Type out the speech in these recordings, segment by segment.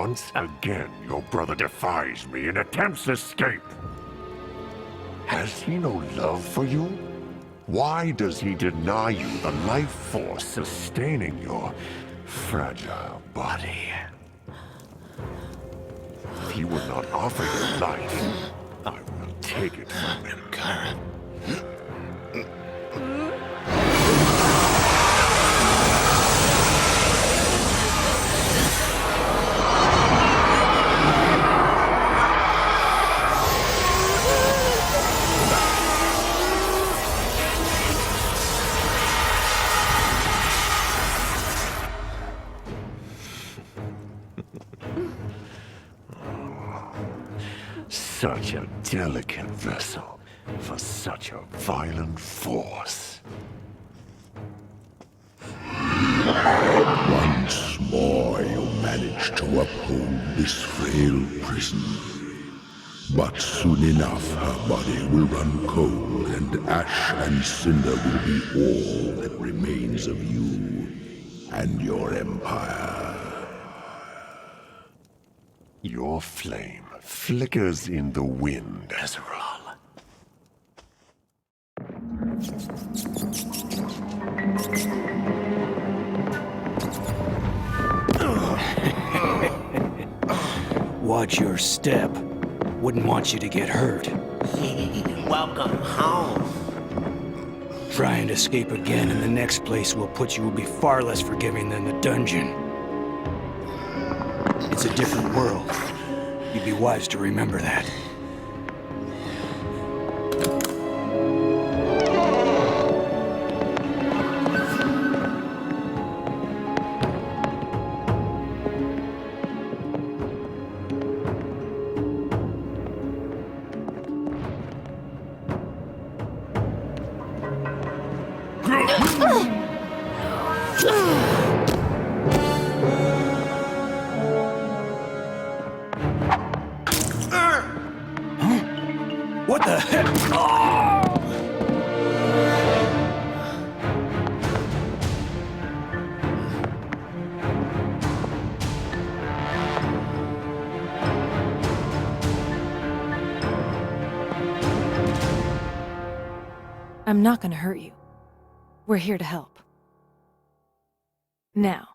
Once again, your brother defies me and attempts escape. Has he no love for you? Why does he deny you the life force sustaining your fragile body? If he would not offer you life, I will take it from him. Such a delicate vessel for such a violent force. Once more you manage to uphold this frail prison. But soon enough her body will run cold, and ash and cinder will be all that remains of you and your empire. Your flame flickers in the wind, Ezreal. Watch your step. Wouldn't want you to get hurt. Welcome home. Try and escape again, and the next place we'll put you will be far less forgiving than the dungeon. It's a different world. You'd be wise to remember that. What the heck? I'm not gonna hurt you. We're here to help. Now,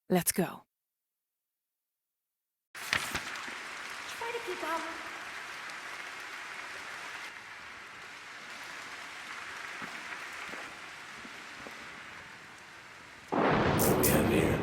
let's go. Try to keep up. What do we have here?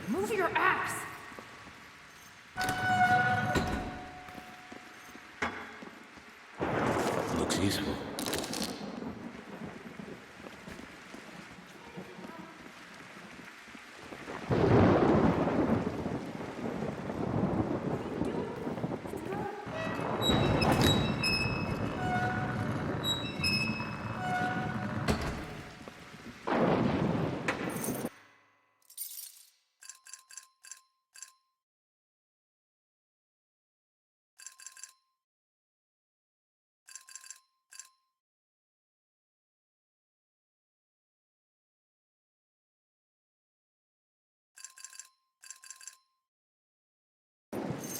Move your ass! Looks useful.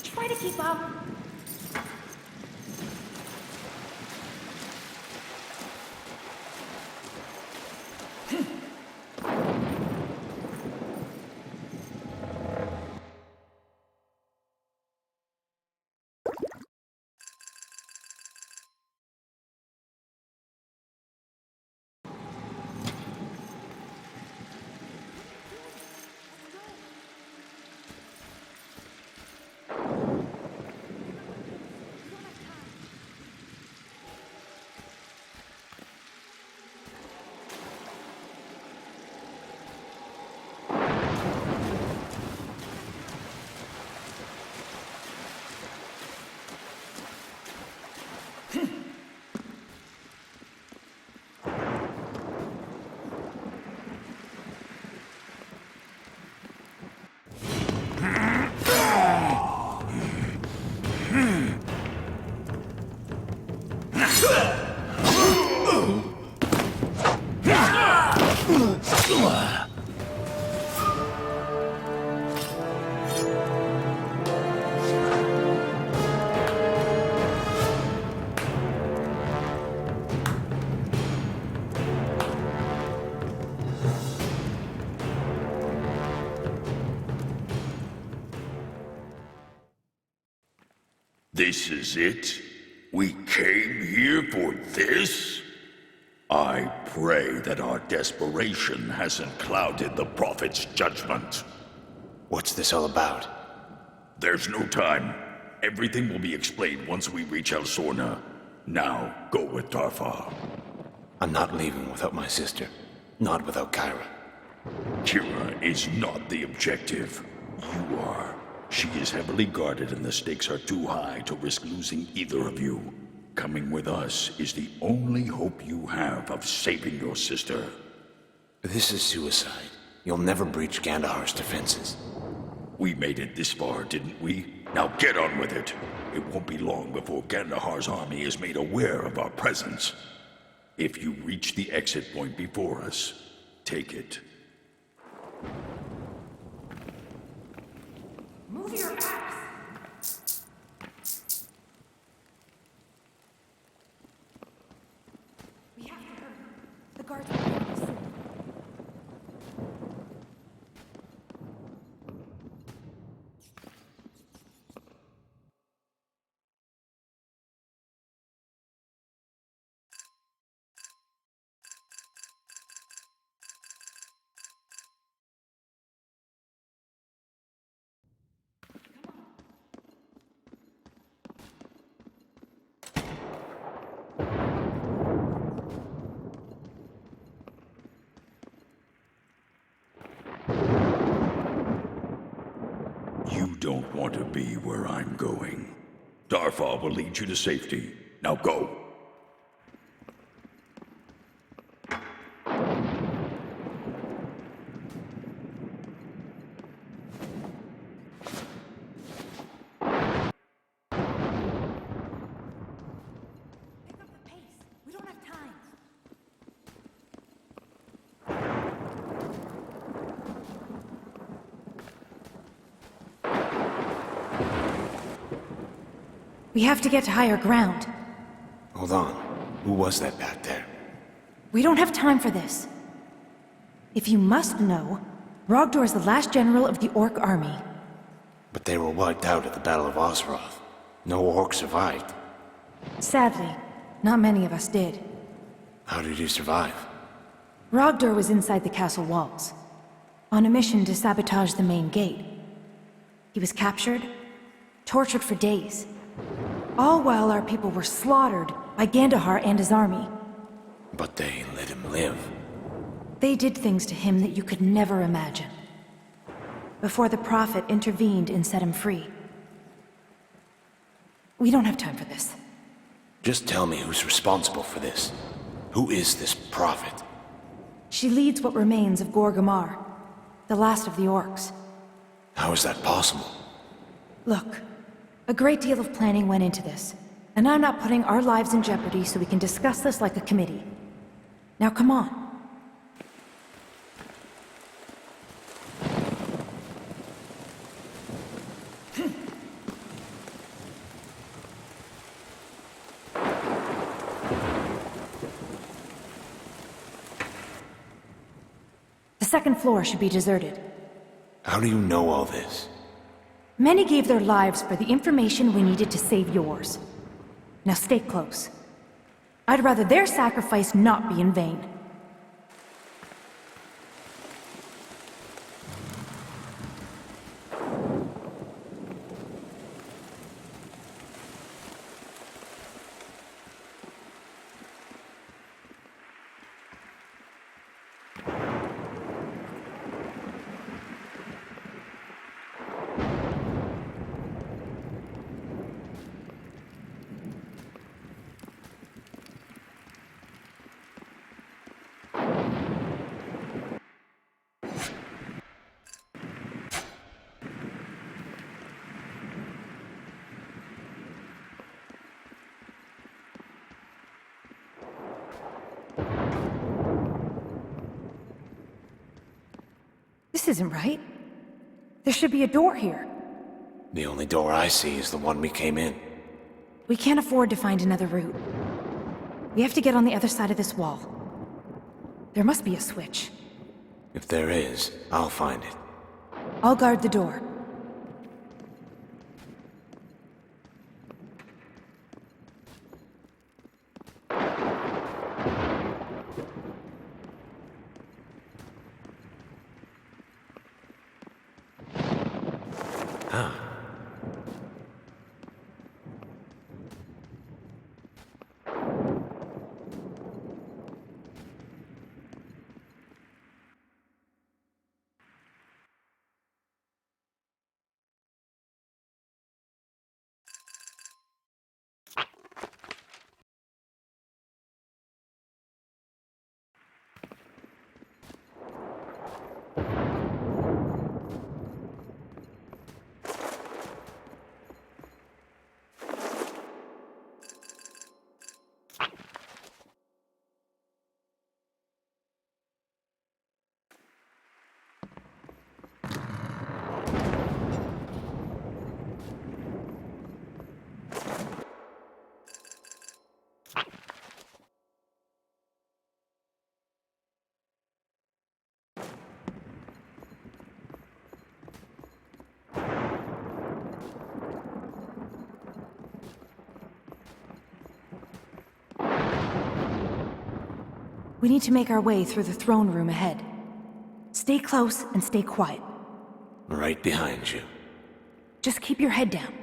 Try to keep up. This is it? We came here for this? I pray that our desperation hasn't clouded the Prophet's judgment. What's this all about? There's no time. Everything will be explained once we reach El Sorna. Now, go with Darfar. I'm not leaving without my sister. Not without Kyra. Kira is not the objective. You are. She is heavily guarded and the stakes are too high to risk losing either of you. Coming with us is the only hope you have of saving your sister. This is suicide. You'll never breach Gandahar's defenses. We made it this far, didn't we? Now get on with it. It won't be long before Gandahar's army is made aware of our presence. If you reach the exit point before us, take it. Move your ass! We have to hurry. The guards are behind us. You don't want to be where I'm going. Darfar will lead you to safety. Now go. Pick up the pace. We don't have time. We have to get to higher ground. Hold on. Who was that back there? We don't have time for this. If you must know, Rogdor is the last general of the Orc army. But they were wiped out at the Battle of Osroth. No orc survived. Sadly, not many of us did. How did you survive? Rogdor was inside the castle walls, on a mission to sabotage the main gate. He was captured, tortured for days, all while our people were slaughtered by Gandahar and his army. But they let him live. They did things to him that you could never imagine. Before the Prophet intervened and set him free. We don't have time for this. Just tell me who's responsible for this. Who is this prophet? She leads what remains of Gorgamar, the last of the orcs. How is that possible? Look, a great deal of planning went into this, and I'm not putting our lives in jeopardy so we can discuss this like a committee. Now come on. The second floor should be deserted. How do you know all this? Many gave their lives for the information we needed to save yours. Now stay close. I'd rather their sacrifice not be in vain. This isn't right. There should be a door here. The only door I see is the one we came in. We can't afford to find another route. We have to get on the other side of this wall. There must be a switch. If there is, I'll find it. I'll guard the door. We need to make our way through the throne room ahead. Stay close and stay quiet. Right behind you. Just keep your head down.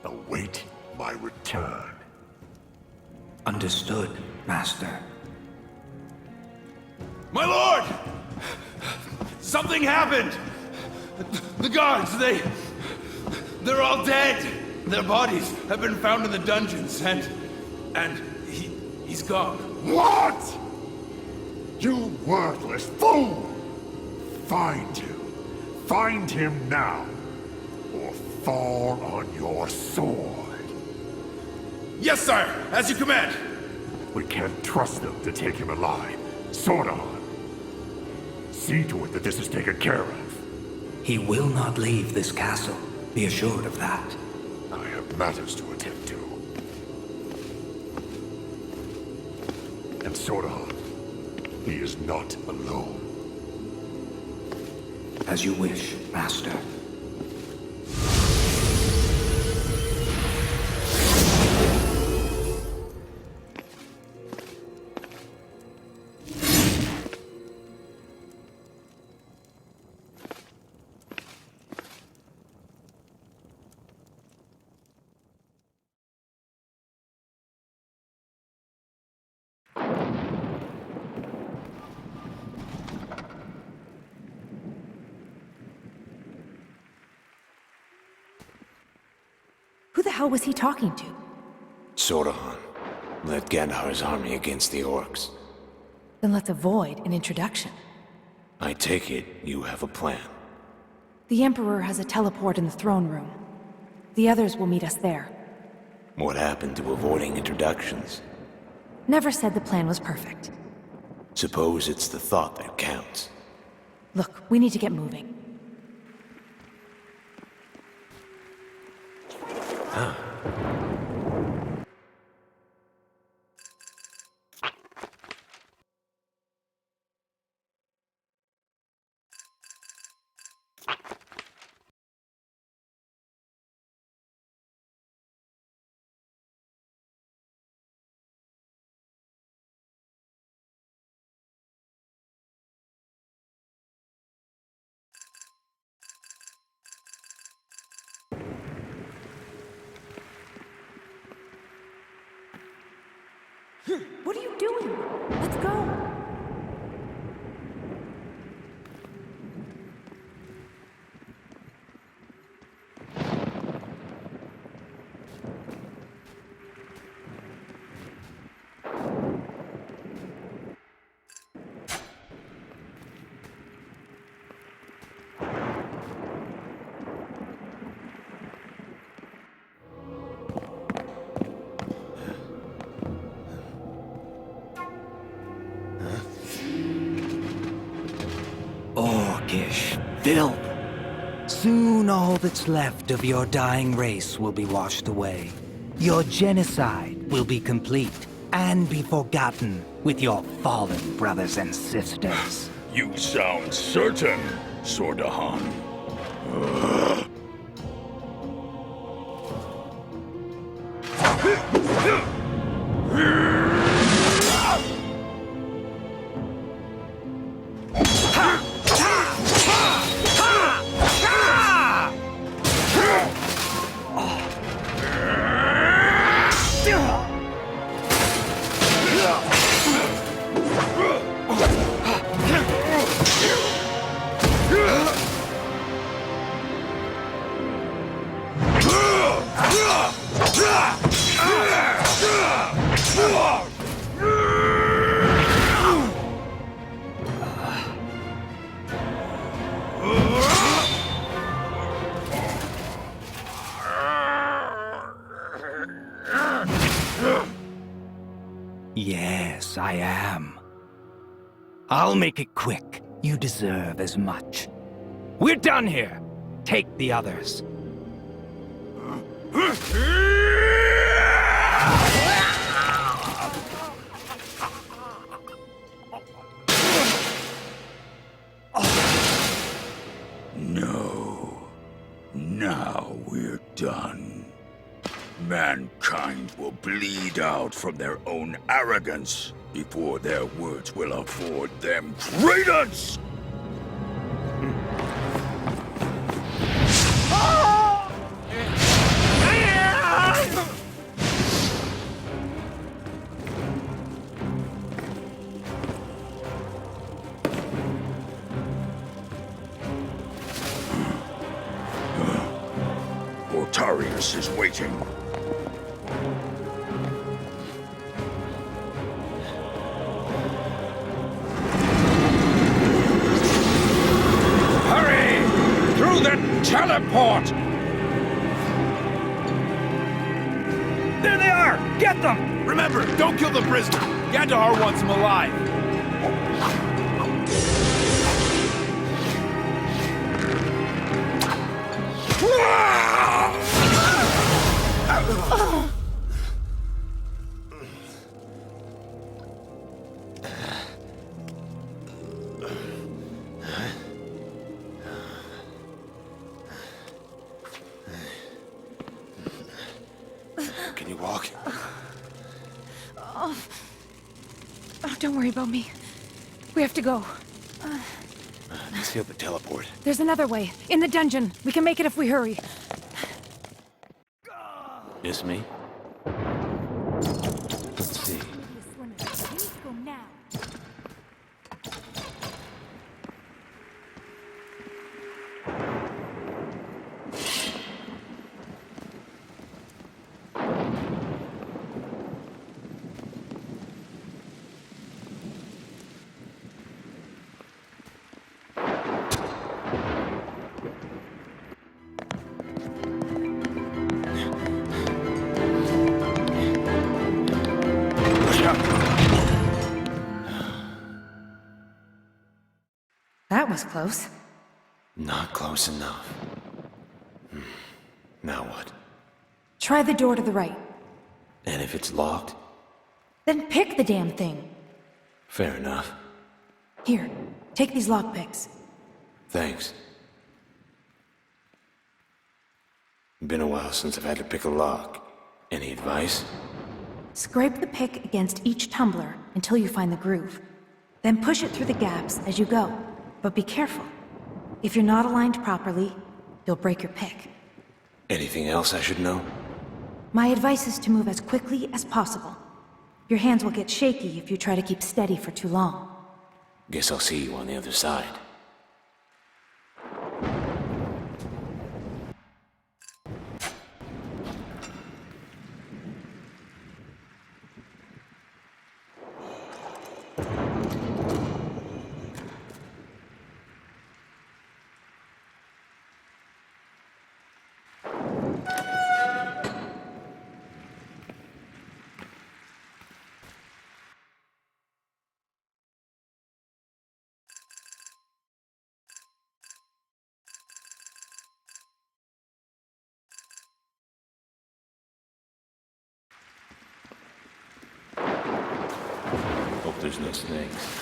Await my return. Understood, Master. My lord! Something happened! The guards, they're all dead! Their bodies have been found in the dungeons, and he's gone. What? You worthless fool! Find him. Find him now, or fall on your sword. Yes, sire! As you command! We can't trust them to take him alive. Sword on. See to it that this is taken care of. He will not leave this castle. Be assured of that. I have matters to attend to. And Sordahan, he is not alone. As you wish, Master. Who the hell was he talking to? Sordahan led Gandhar's army against the orcs. Then let's avoid an introduction. I take it you have a plan. The Emperor has a teleport in the throne room. The others will meet us there. What happened to avoiding introductions? Never said the plan was perfect. Suppose it's the thought that counts. Look, we need to get moving. What are you doing? Let's go! Orcish filth. Soon all that's left of your dying race will be washed away. Your genocide will be complete and be forgotten with your fallen brothers and sisters. You sound certain, Sordahan. Yes, I am. I'll make it quick. You deserve as much. We're done here. Take the others. No. Now we're done. Mankind will bleed out from their own arrogance before their words will afford them credence! Ortarius is waiting. Hurry! Through the teleport! There they are! Get them! Remember, don't kill the prisoner. Gandahar wants him alive. Can you walk? Oh, don't worry about me. We have to go. Let's seal the teleport. There's another way. In the dungeon. We can make it if we hurry. Miss me? Let's see. That was close. Not close enough. Now what? Try the door to the right. And if it's locked? Then pick the damn thing. Fair enough. Here, take these lockpicks. Thanks. Been a while since I've had to pick a lock. Any advice? Scrape the pick against each tumbler until you find the groove. Then push it through the gaps as you go. But be careful. If you're not aligned properly, you'll break your pick. Anything else I should know? My advice is to move as quickly as possible. Your hands will get shaky if you try to keep steady for too long. Guess I'll see you on the other side. poisonous things.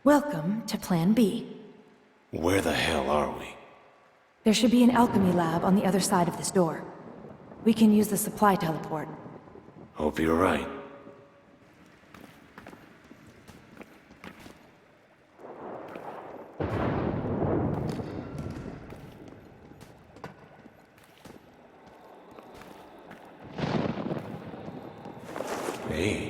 Welcome to Plan B. Where the hell are we? There should be an alchemy lab on the other side of this door. We can use the supply teleport. Hope you're right. Hey.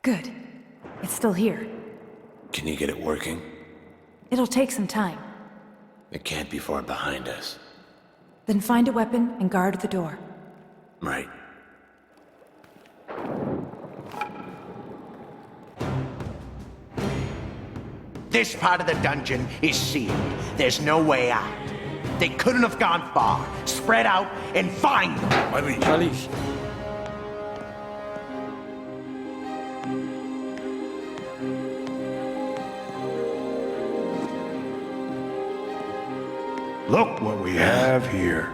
Good. It's still here. Can you get it working? It'll take some time. It can't be far behind us. Then find a weapon and guard the door. Right. This part of the dungeon is sealed. There's no way out. They couldn't have gone far. Spread out and find them. Alish. Look what we have here.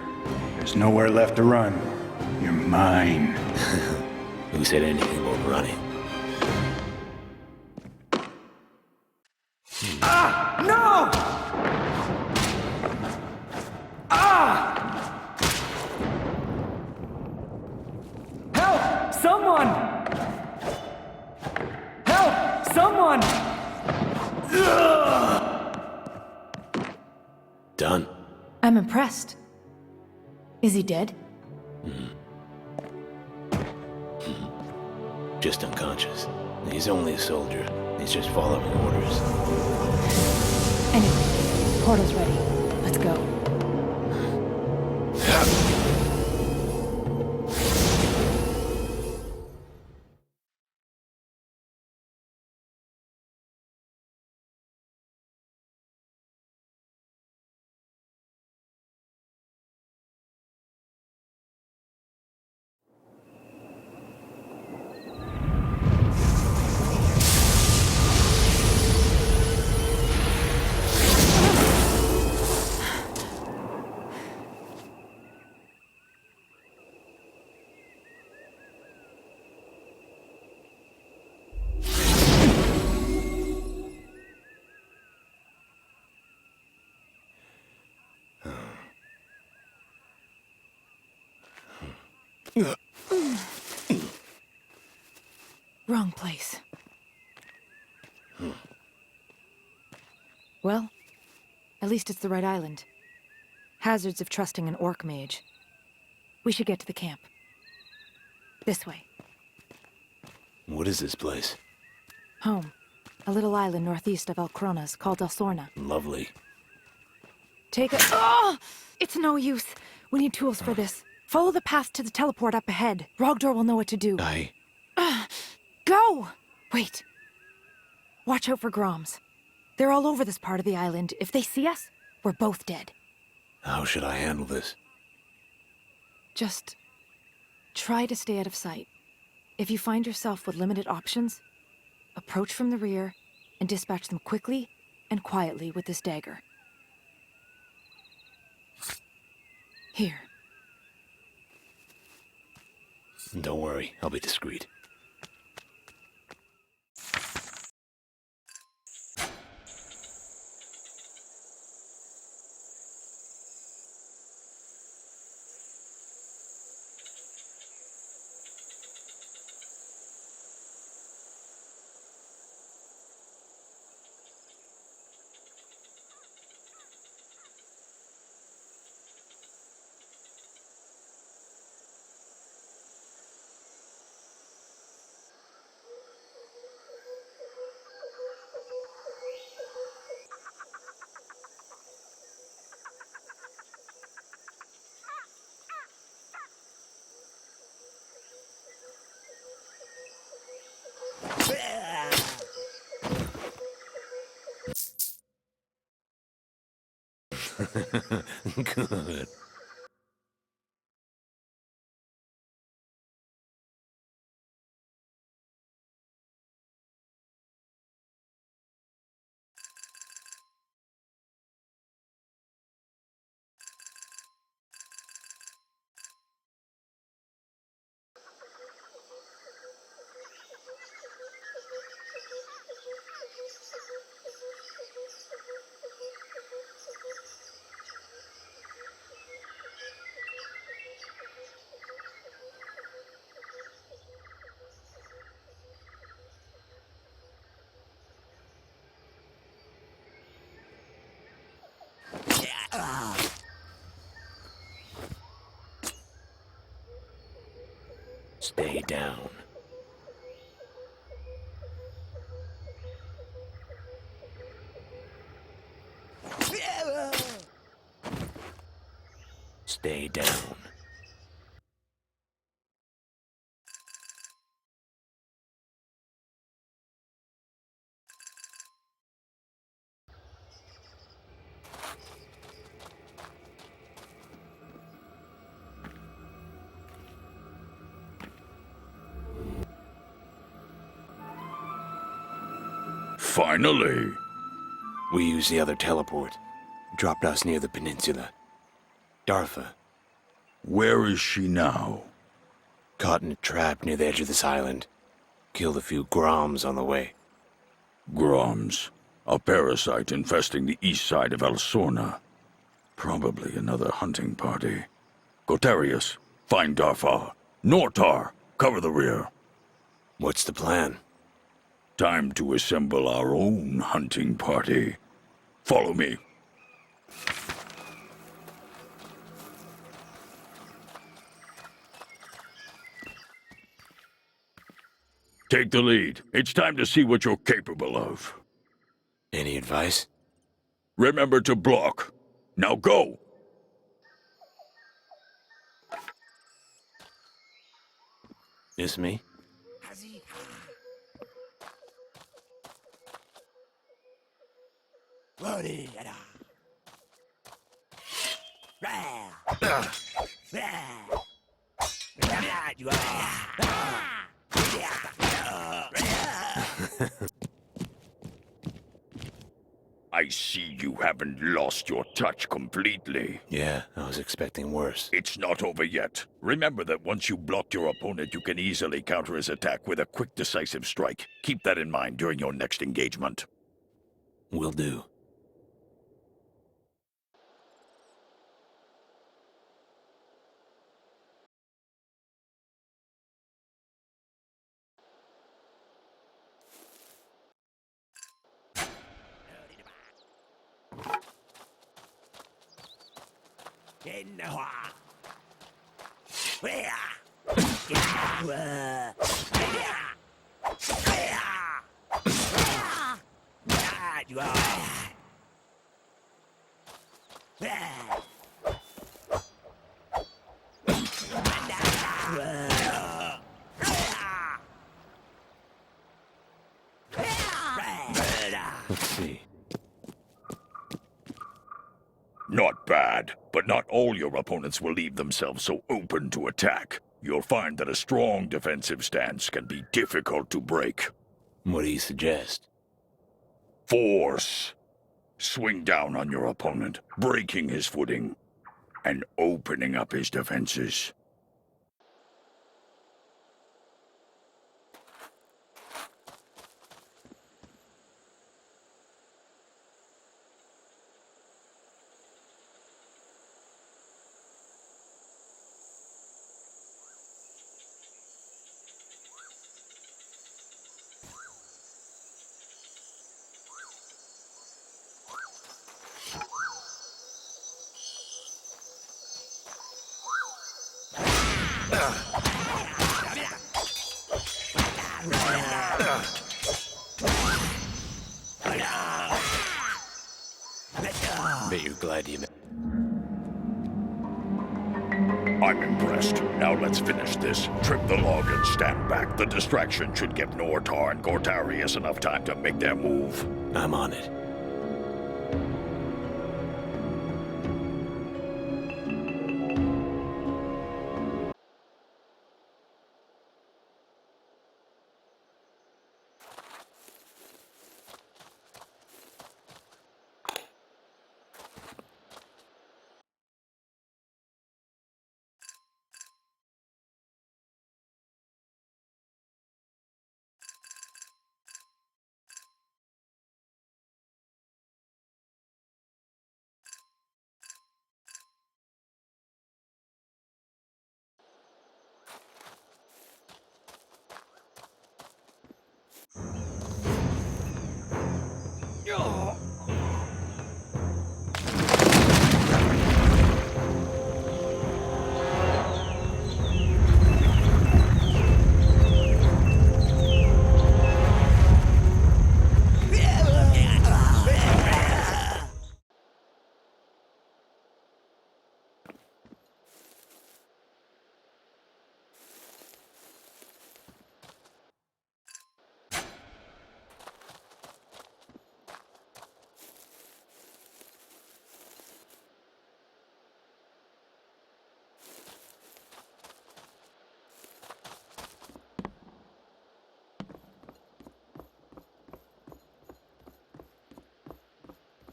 There's nowhere left to run. You're mine. Who said anything about running? No! Help! Someone! Help! Someone! Done. I'm impressed. Is he dead? Just unconscious. He's only a soldier. He's just following orders. Anyway, portal's ready. Let's go. Wrong place. Well, at least it's the right island. Hazards of trusting an orc mage. We should get to the camp. This way. What is this place? Home. A little island northeast of El Cronas called El Sorna. Lovely. Take a... Oh! It's no use. We need tools for this. Follow the path to the teleport up ahead. Rogdor will know what to do. Go! Wait. Watch out for Groms. They're all over this part of the island. If they see us, we're both dead. How should I handle this? Just try to stay out of sight. If you find yourself with limited options, approach from the rear and dispatch them quickly and quietly with this dagger. Here. Don't worry, I'll be discreet. Good. Stay down. Stay down. Finally! We used the other teleport. Dropped us near the peninsula. Dartha. Where is she now? Caught in a trap near the edge of this island. Killed a few Groms on the way. Groms. A parasite infesting the east side of Elsorna. Probably another hunting party. Gotarius, find Darfar. Nortar, cover the rear. What's the plan? Time to assemble our own hunting party. Follow me. Take the lead. It's time to see what you're capable of. Any advice? Remember to block. Now go! Just me? I see you haven't lost your touch completely. Yeah, I was expecting worse. It's not over yet. Remember that once you block your opponent, you can easily counter his attack with a quick, decisive strike. Keep that in mind during your next engagement. Will do. Let's see. Not bad, but not all your opponents will leave themselves so open to attack. You'll find that a strong defensive stance can be difficult to break. What do you suggest? Force. Swing down on your opponent, breaking his footing, and opening up his defenses. Bet you're glad you... I'm impressed. Now let's finish this. Trim the log and stand back. The distraction should give Nortar and Gortarius enough time to make their move. I'm on it.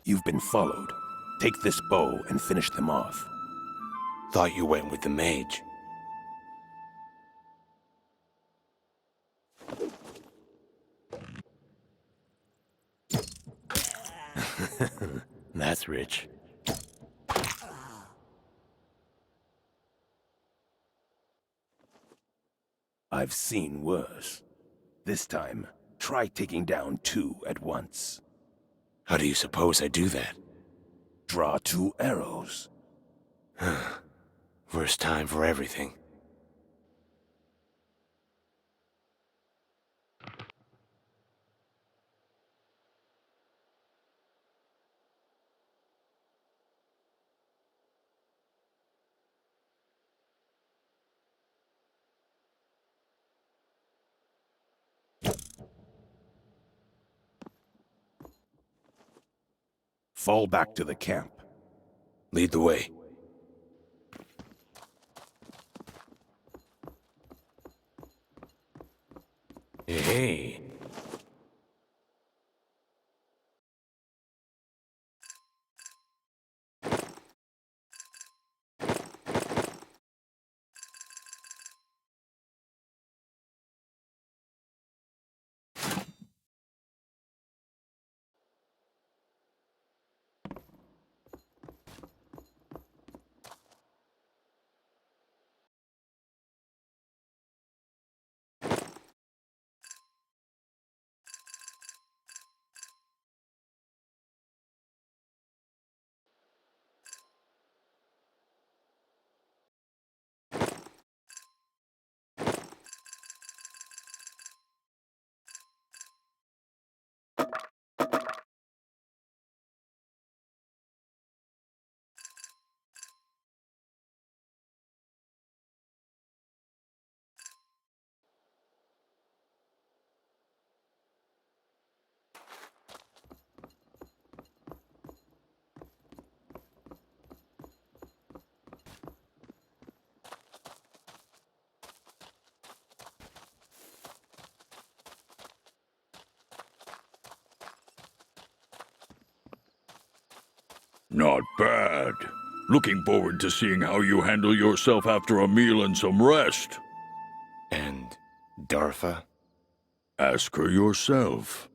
You've been followed. Take this bow and finish them off. Thought you went with the mage. That's rich. I've seen worse. This time, try taking down 2 at once. How do you suppose I do that? Draw 2 arrows. Worst time for everything. Fall back to the camp. Lead the way. Hey. Not bad. Looking forward to seeing how you handle yourself after a meal and some rest. And Dartha? Ask her yourself.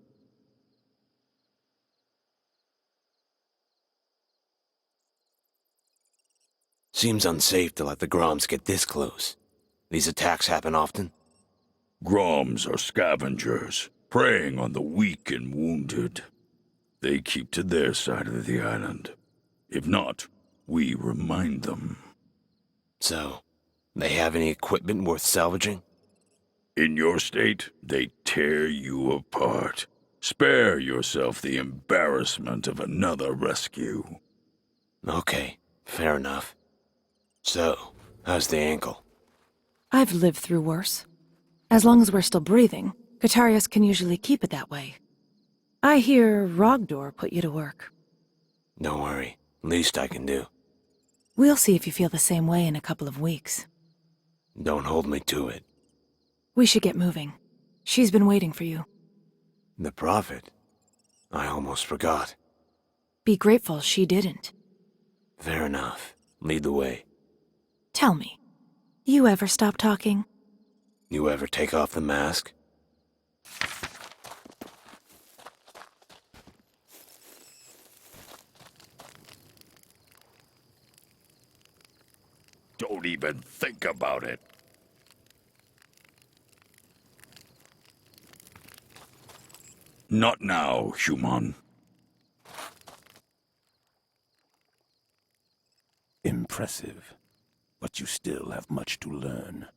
Seems unsafe to let the Groms get this close. These attacks happen often? Groms are scavengers, preying on the weak and wounded. They keep to their side of the island. If not, we remind them. So, they have any equipment worth salvaging? In your state, they tear you apart. Spare yourself the embarrassment of another rescue. Okay, fair enough. So, how's the ankle? I've lived through worse. As long as we're still breathing, Katarius can usually keep it that way. I hear Rogdor put you to work. Don't worry. Least I can do. We'll see if you feel the same way in a couple of weeks. Don't hold me to it. We should get moving. She's been waiting for you. The Prophet? I almost forgot. Be grateful she didn't. Fair enough. Lead the way. Tell me, you ever stop talking? You ever take off the mask? Don't even think about it. Not now, human. Impressive, but you still have much to learn.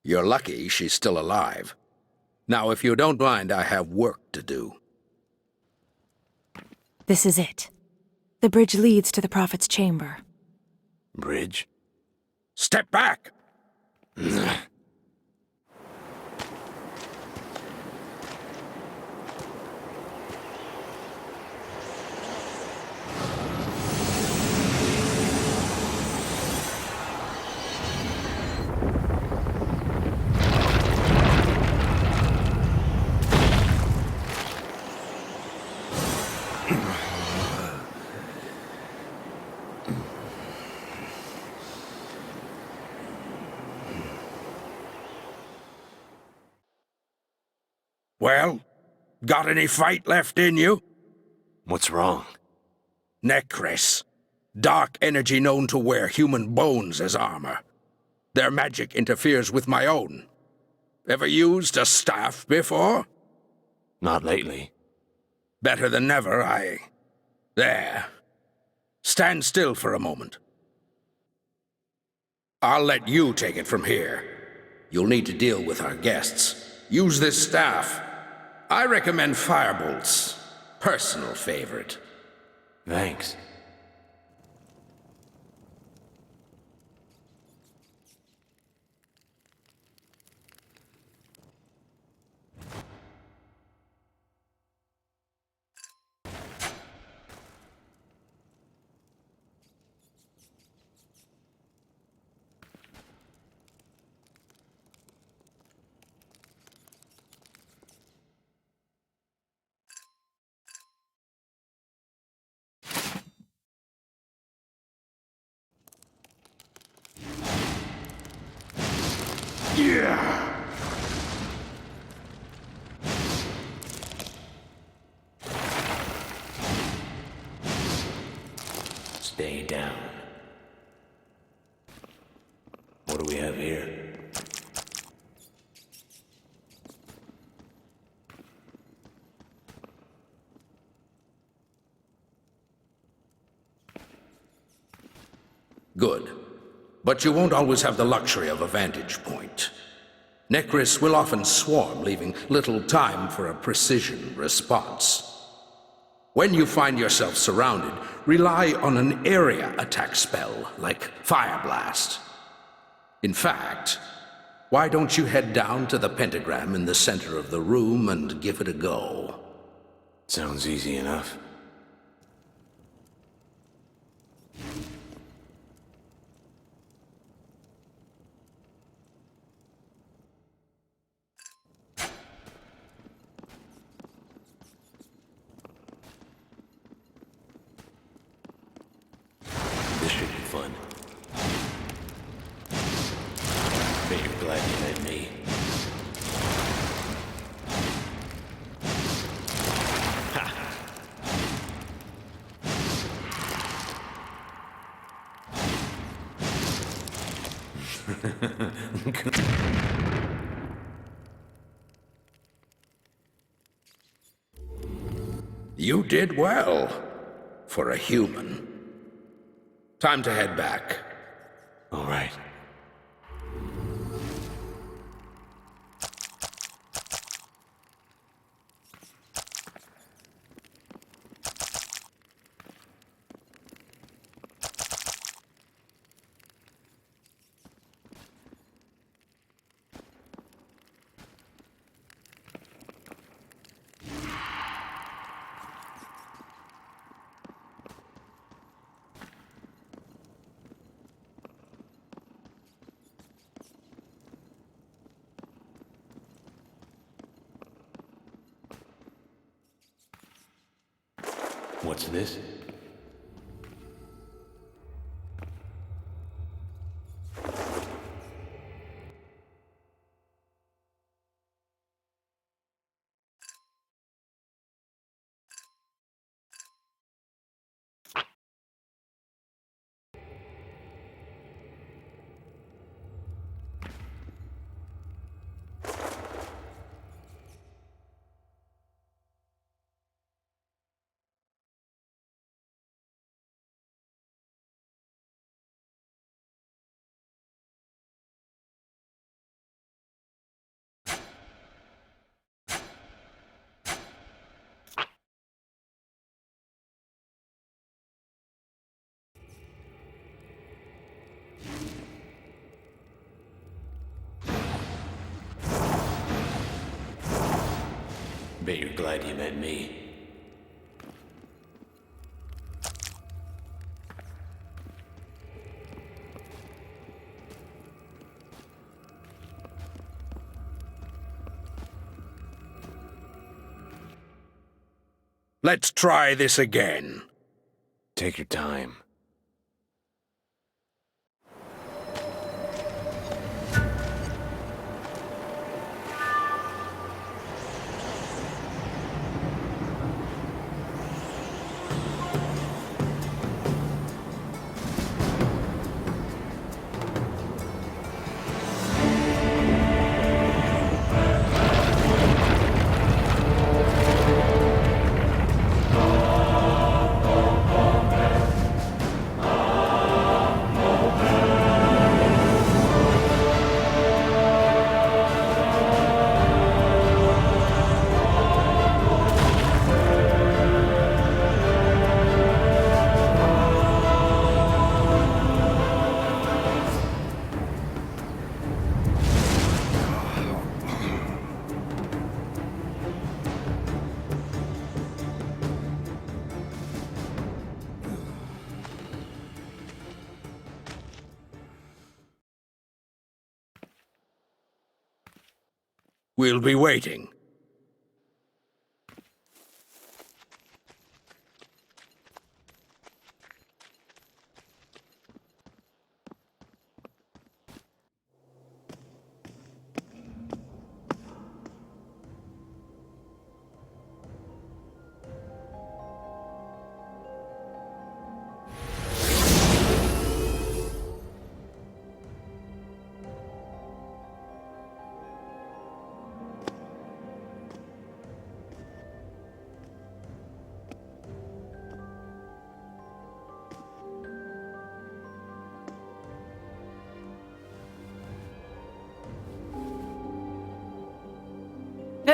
You're lucky she's still alive. Now, if you don't mind, I have work to do. This is it. The bridge leads to the Prophet's chamber. Bridge? Step back! Well, got any fight left in you? What's wrong? Necris. Dark energy known to wear human bones as armor. Their magic interferes with my own. Ever used a staff before? Not lately. Better than never, There. Stand still for a moment. I'll let you take it from here. You'll need to deal with our guests. Use this staff. I recommend Firebolt's personal favorite. Thanks. Yeah! Stay down. What do we have here? Good. But you won't always have the luxury of a vantage point. Necris will often swarm, leaving little time for a precision response. When you find yourself surrounded, rely on an area attack spell, like Fire Blast. In fact, why don't you head down to the pentagram in the center of the room and give it a go? Sounds easy enough. This should be fun. Bet you're glad you met me. You did well, for a human. Time to head back. All right. What's this? Bet you're glad you met me. Let's try this again. Take your time. We'll be waiting.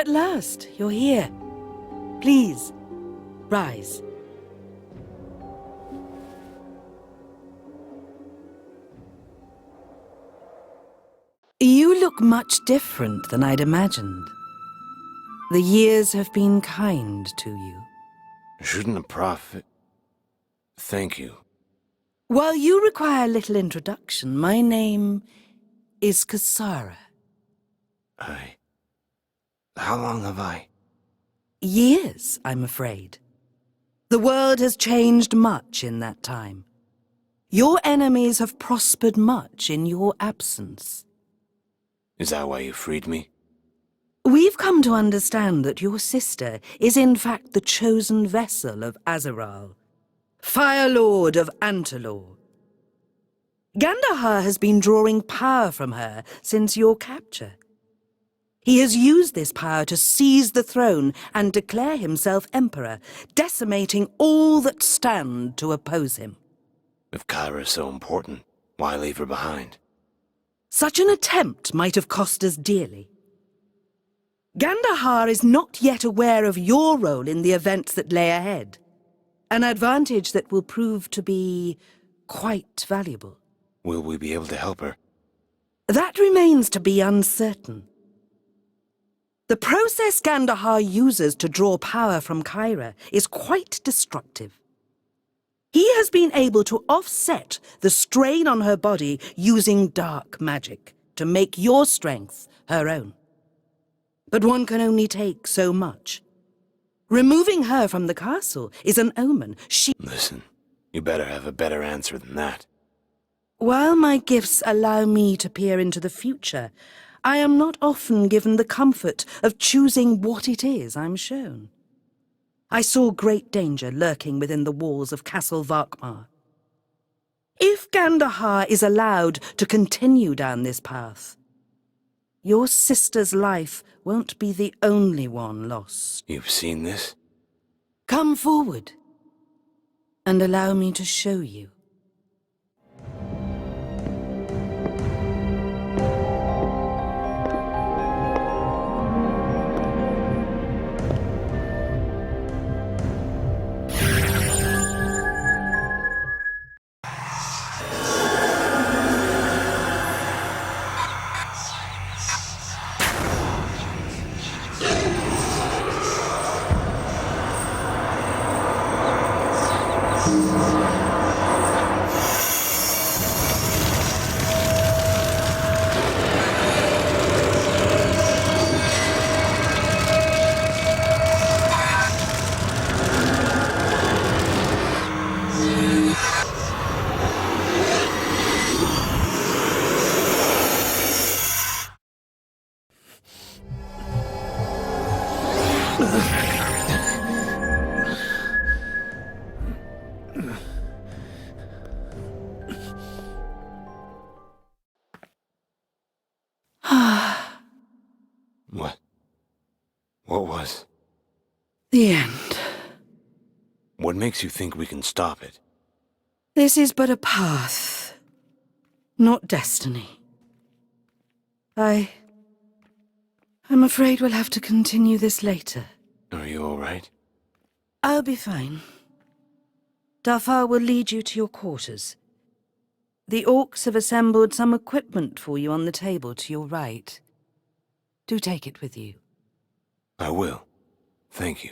At last, you're here. Please, rise. You look much different than I'd imagined. The years have been kind to you. Shouldn't a prophet... Thank you. While you require little introduction, my name is Cassara. How long have I... Years, I'm afraid. The world has changed much in that time. Your enemies have prospered much in your absence. Is that why you freed me? We've come to understand that your sister is in fact the chosen vessel of Azeral, Fire Lord of Antalor. Gandahar has been drawing power from her since your capture. He has used this power to seize the throne and declare himself emperor, decimating all that stand to oppose him. If Kyra is so important, why leave her behind? Such an attempt might have cost us dearly. Gandahar is not yet aware of your role in the events that lay ahead, an advantage that will prove to be quite valuable. Will we be able to help her? That remains to be uncertain. The process Gandahar uses to draw power from Kyra is quite destructive. He has been able to offset the strain on her body using dark magic to make your strength her own. But one can only take so much. Removing her from the castle is an omen. Listen, you better have a better answer than that. While my gifts allow me to peer into the future, I am not often given the comfort of choosing what it is I'm shown. I saw great danger lurking within the walls of Castle Varkmar. If Gandahar is allowed to continue down this path, your sister's life won't be the only one lost. You've seen this? Come forward, and allow me to show you. What was? The end. What makes you think we can stop it? This is but a path, not destiny. I'm afraid we'll have to continue this later. Are you all right? I'll be fine. Dafar will lead you to your quarters. The orcs have assembled some equipment for you on the table to your right. Do take it with you. I will. Thank you.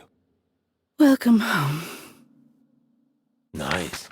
Welcome home. Nice.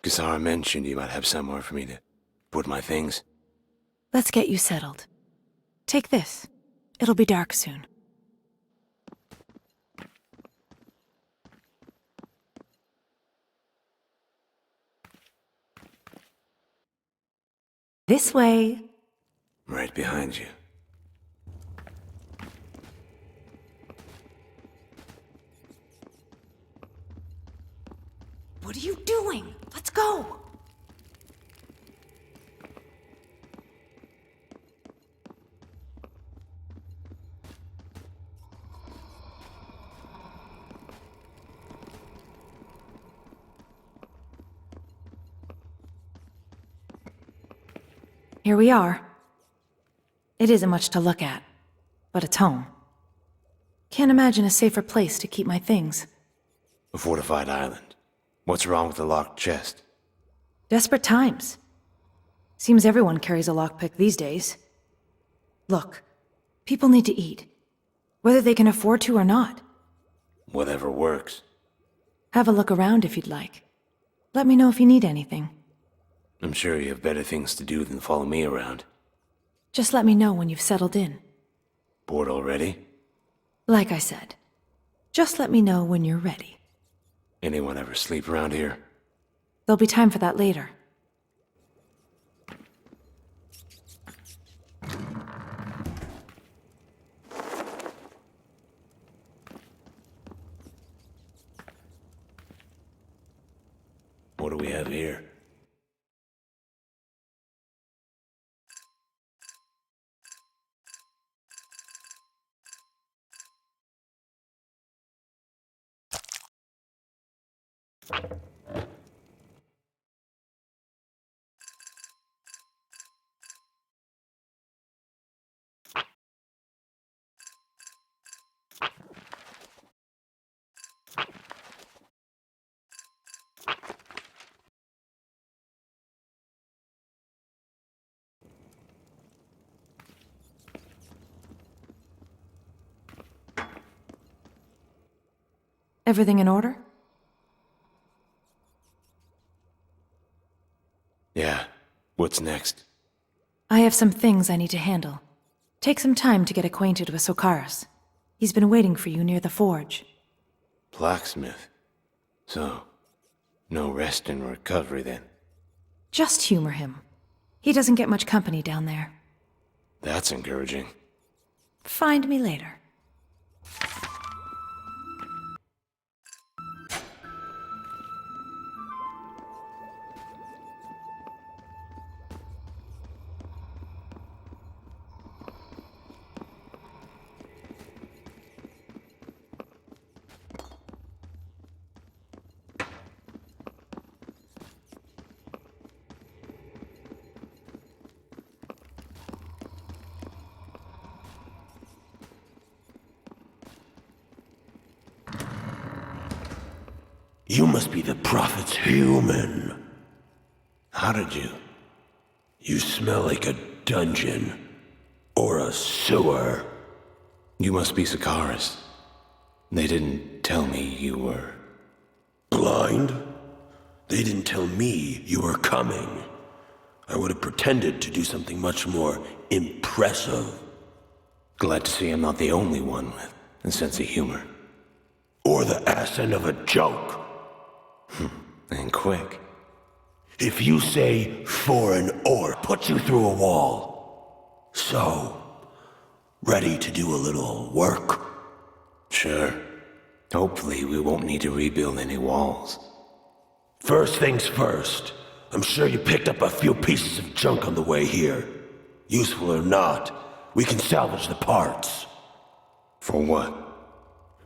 Kasara mentioned you might have somewhere for me to put my things. Let's get you settled. Take this. It'll be dark soon. This way. Right behind you. What are you doing? Let's go! Here we are. It isn't much to look at, but it's home. Can't imagine a safer place to keep my things. A fortified island. What's wrong with the locked chest? Desperate times. Seems everyone carries a lockpick these days. Look, people need to eat, whether they can afford to or not. Whatever works. Have a look around if you'd like. Let me know if you need anything. I'm sure you have better things to do than follow me around. Just let me know when you've settled in. Bored already? Like I said, just let me know when you're ready. Anyone ever sleep around here? There'll be time for that later. What do we have here? Everything in order? Yeah. What's next? I have some things I need to handle. Take some time to get acquainted with Sokaris. He's been waiting for you near the forge. Blacksmith. So, no rest and recovery then. Just humor him. He doesn't get much company down there. That's encouraging. Find me later. You must be the Prophet's human. How did you? You smell like a dungeon. Or a sewer. You must be Sokaris. They didn't tell me you were... Blind? They didn't tell me you were coming. I would have pretended to do something much more impressive. Glad to see I'm not the only one with a sense of humor. Or the ass end of a joke. And quick. If you say foreign or put you through a wall. So, ready to do a little work? Sure. Hopefully we won't need to rebuild any walls. First things first. I'm sure you picked up a few pieces of junk on the way here. Useful or not, we can salvage the parts. For what?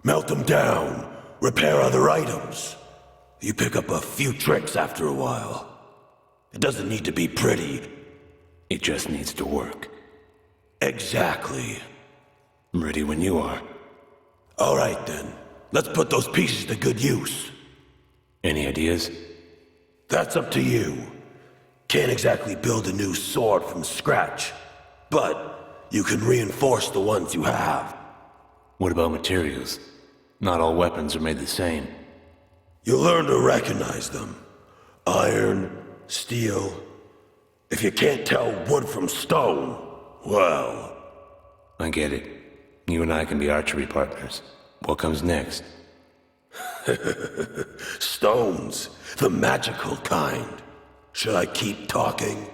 Melt them down. Repair other items. You pick up a few tricks after a while. It doesn't need to be pretty. It just needs to work. Exactly. I'm ready when you are. All right then. Let's put those pieces to good use. Any ideas? That's up to you. Can't exactly build a new sword from scratch. But you can reinforce the ones you have. What about materials? Not all weapons are made the same. You'll learn to recognize them. Iron, steel. If you can't tell wood from stone, well... I get it. You and I can be archery partners. What comes next? Stones. The magical kind. Should I keep talking?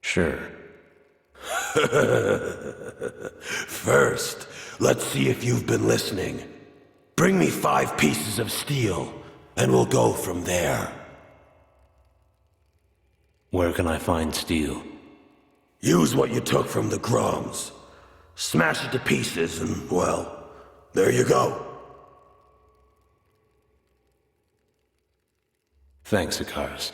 Sure. First, let's see if you've been listening. Bring me 5 pieces of steel, and we'll go from there. Where can I find steel? Use what you took from the Groms. Smash it to pieces, and, well, there you go. Thanks, Icarus.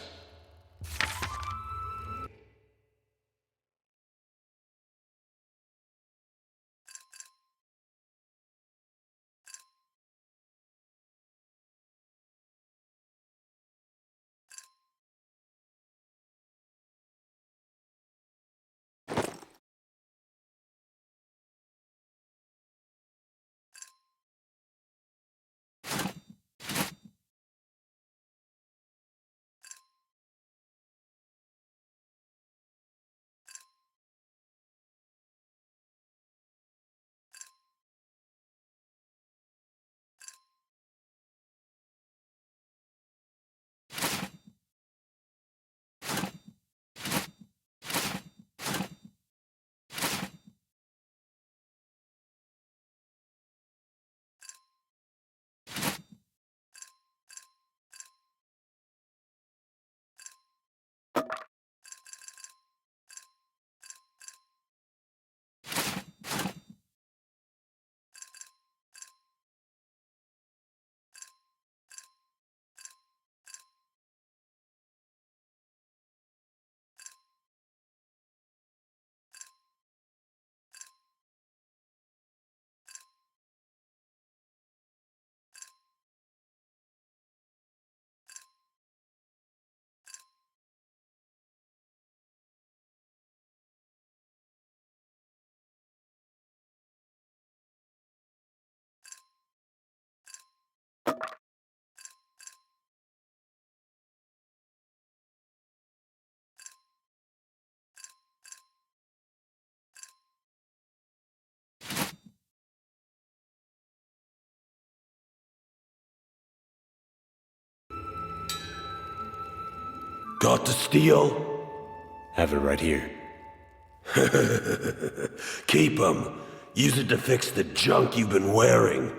Got the steel? Have it right here. Keep 'em. Use it to fix the junk you've been wearing.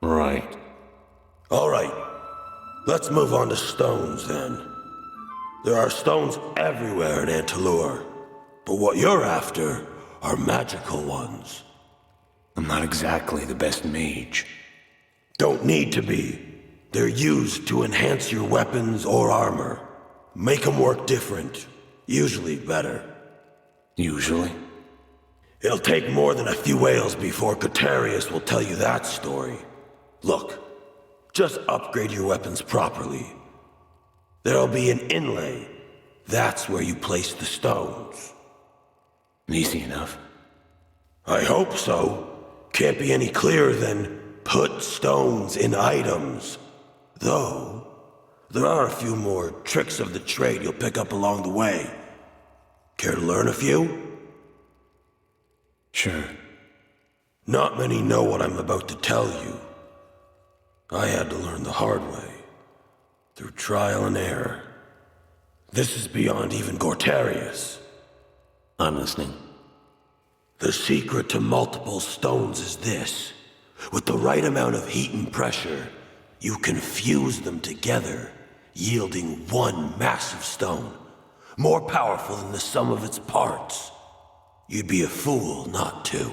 Right. All right. Let's move on to stones, then. There are stones everywhere in Antalur. But what you're after are magical ones. I'm not exactly the best mage. Don't need to be. They're used to enhance your weapons or armor. Make them work different. Usually better. Usually? It'll take more than a few ales before Catarius will tell you that story. Look, just upgrade your weapons properly. There'll be an inlay. That's where you place the stones. Easy enough. I hope so. Can't be any clearer than put stones in items. Though, there are a few more tricks of the trade you'll pick up along the way. Care to learn a few? Sure. Not many know what I'm about to tell you. I had to learn the hard way. Through trial and error. This is beyond even Gortarius. I'm listening. The secret to multiple stones is this. With the right amount of heat and pressure, you can fuse them together, yielding one massive stone, more powerful than the sum of its parts. You'd be a fool not to.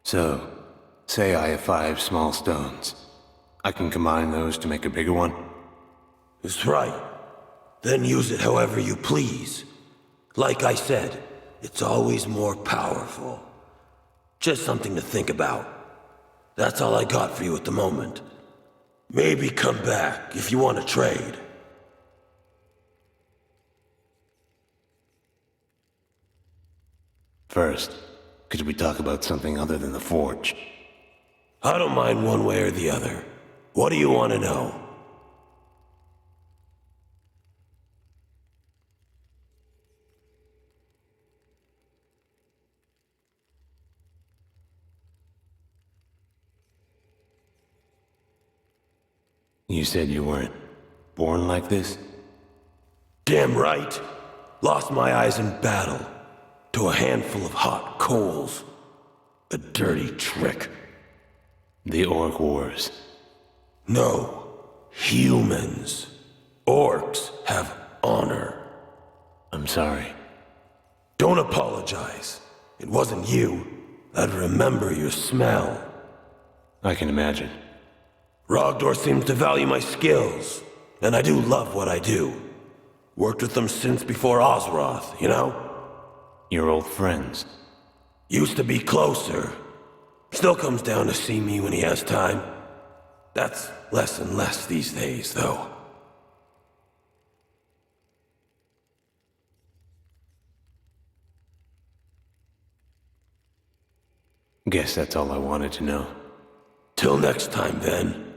So, say I have 5 small stones. I can combine those to make a bigger one? That's right. Then use it however you please. Like I said, it's always more powerful. Just something to think about. That's all I got for you at the moment. Maybe come back if you want to trade. First, could we talk about something other than the forge? I don't mind one way or the other. What do you want to know? You said you weren't born like this? Damn right. Lost my eyes in battle to a handful of hot coals. A dirty trick. The Orc Wars. No. Humans. Orcs have honor. I'm sorry. Don't apologize. It wasn't you. I'd remember your smell. I can imagine. Rogdor seems to value my skills, and I do love what I do. Worked with them since before Ozroth, you know? Your old friends. Used to be closer. Still comes down to see me when he has time. That's less and less these days, though. Guess that's all I wanted to know. Till next time, then.